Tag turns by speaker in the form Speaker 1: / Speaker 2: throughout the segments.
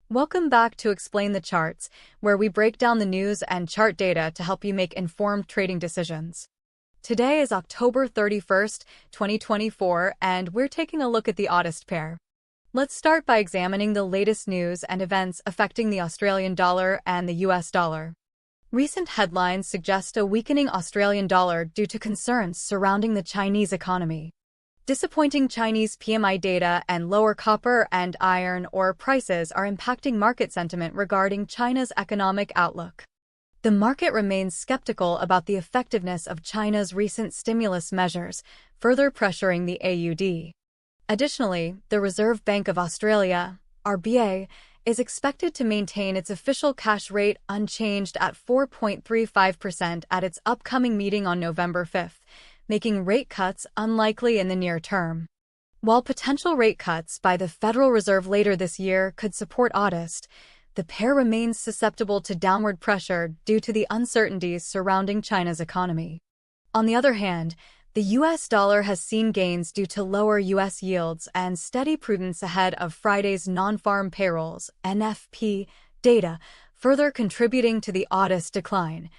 Speaker 1: Welcome back to Explain the Charts, where we break down the news and chart data to help you make informed trading decisions. Today is October 31st, 2024, and we're taking a look at the AUDUSD pair. Let's start by examining the latest news and events affecting the Australian dollar and the US dollar. Recent headlines suggest a weakening Australian dollar due to concerns surrounding the Chinese economy. Disappointing Chinese PMI data and lower copper and iron ore prices are impacting market sentiment regarding China's economic outlook. The market remains skeptical about the effectiveness of China's recent stimulus measures, further pressuring the AUD. Additionally, the Reserve Bank of Australia, RBA, is expected to maintain its official cash rate unchanged at 4.35% at its upcoming meeting on November 5th, making rate cuts unlikely in the near term. While potential rate cuts by the Federal Reserve later this year could support AUDUSD, the pair remains susceptible to downward pressure due to the uncertainties surrounding China's economy. On the other hand, the US dollar has seen gains due to lower US yields and steady prudence ahead of Friday's non-farm payrolls (NFP) data, further contributing to the AUDUSD decline.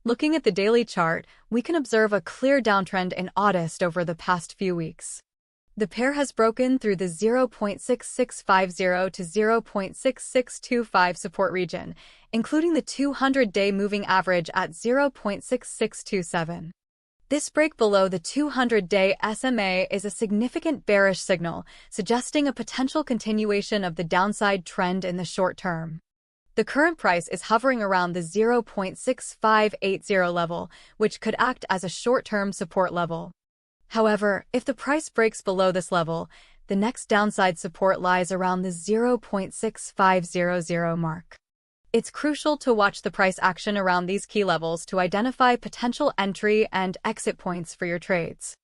Speaker 1: Looking at the daily chart, we can observe a clear downtrend in AUDUSD over the past few weeks. The pair has broken through the 0.6650 to 0.6625 support region, including the 200-day moving average at 0.6627. This break below the 200-day SMA is a significant bearish signal, suggesting a potential continuation of the downside trend in the short term. The current price is hovering around the 0.6580 level, which could act as a short-term support level. However, if the price breaks below this level, the next downside support lies around the 0.6500 mark. It's crucial to watch the price action around these key levels to identify potential entry and exit points for your trades.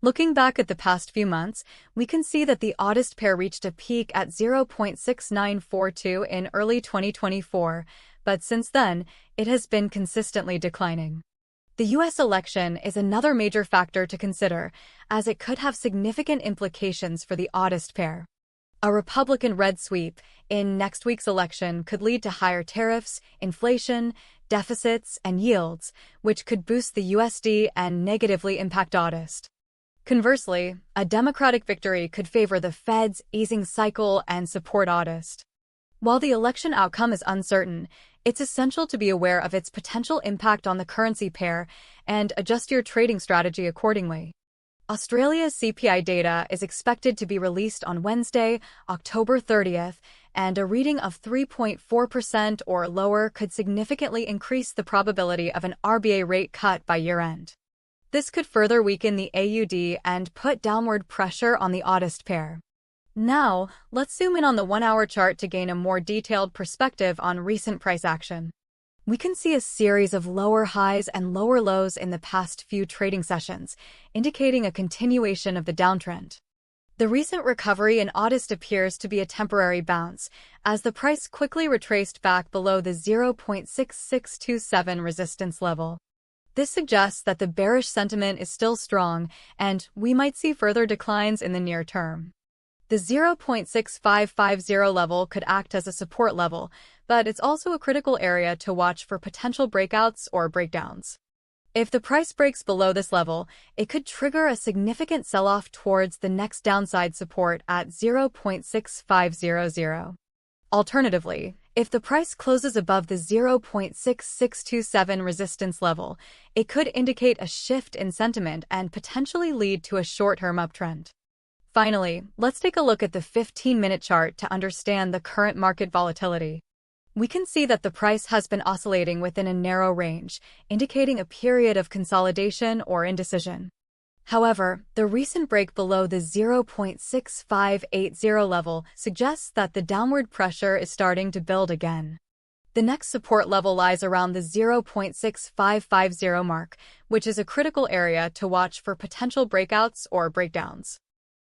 Speaker 1: Looking back at the past few months, we can see that the AUDUSD pair reached a peak at 0.6942 in early 2024, but since then, it has been consistently declining. The US election is another major factor to consider, as it could have significant implications for the AUDUSD pair. A Republican red sweep in next week's election could lead to higher tariffs, inflation, deficits, and yields, which could boost the USD and negatively impact AUDUSD. Conversely, a Democratic victory could favor the Fed's easing cycle and support AUDUSD. While the election outcome is uncertain, it's essential to be aware of its potential impact on the currency pair and adjust your trading strategy accordingly. Australia's CPI data is expected to be released on Wednesday, October 30th, and a reading of 3.4% or lower could significantly increase the probability of an RBA rate cut by year-end. This could further weaken the AUD and put downward pressure on the AUDUSD pair. Now, let's zoom in on the 1-hour chart to gain a more detailed perspective on recent price action. We can see a series of lower highs and lower lows in the past few trading sessions, indicating a continuation of the downtrend. The recent recovery in AUDUSD appears to be a temporary bounce, as the price quickly retraced back below the 0.6627 resistance level. This suggests that the bearish sentiment is still strong, and we might see further declines in the near term. The 0.6550 level could act as a support level, but it's also a critical area to watch for potential breakouts or breakdowns. If the price breaks below this level, it could trigger a significant sell-off towards the next downside support at 0.6500. Alternatively, if the price closes above the 0.6627 resistance level, it could indicate a shift in sentiment and potentially lead to a short-term uptrend. Finally, let's take a look at the 15-minute chart to understand the current market volatility. We can see that the price has been oscillating within a narrow range, indicating a period of consolidation or indecision. However, the recent break below the 0.6580 level suggests that the downward pressure is starting to build again. The next support level lies around the 0.6550 mark, which is a critical area to watch for potential breakouts or breakdowns.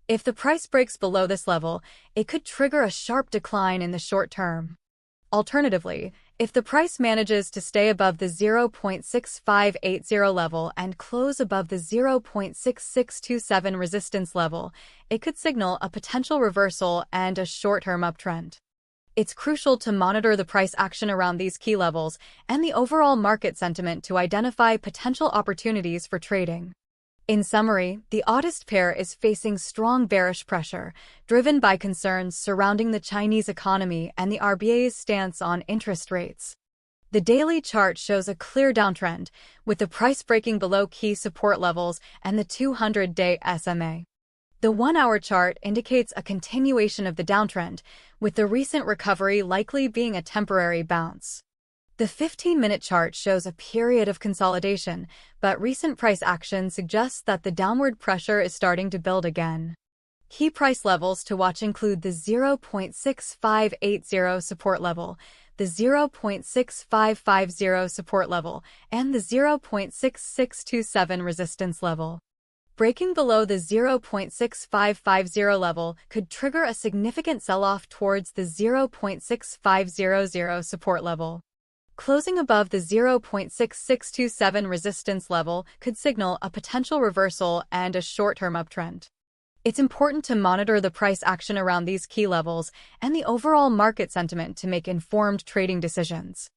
Speaker 1: If the price breaks below this level, it could trigger a sharp decline in the short term. Alternatively, if the price manages to stay above the 0.6580 level and close above the 0.6627 resistance level, it could signal a potential reversal and a short-term uptrend. It's crucial to monitor the price action around these key levels and the overall market sentiment to identify potential opportunities for trading. In summary, the AUDUSD pair is facing strong bearish pressure, driven by concerns surrounding the Chinese economy and the RBA's stance on interest rates. The daily chart shows a clear downtrend, with the price breaking below key support levels and the 200-day SMA. The 1-hour chart indicates a continuation of the downtrend, with the recent recovery likely being a temporary bounce. The 15-minute chart shows a period of consolidation, but recent price action suggests that the downward pressure is starting to build again. Key price levels to watch include the 0.6580 support level, the 0.6550 support level, and the 0.6627 resistance level. Breaking below the 0.6550 level could trigger a significant sell-off towards the 0.6500 support level. Closing above the 0.6627 resistance level could signal a potential reversal and a short-term uptrend. It's important to monitor the price action around these key levels and the overall market sentiment to make informed trading decisions.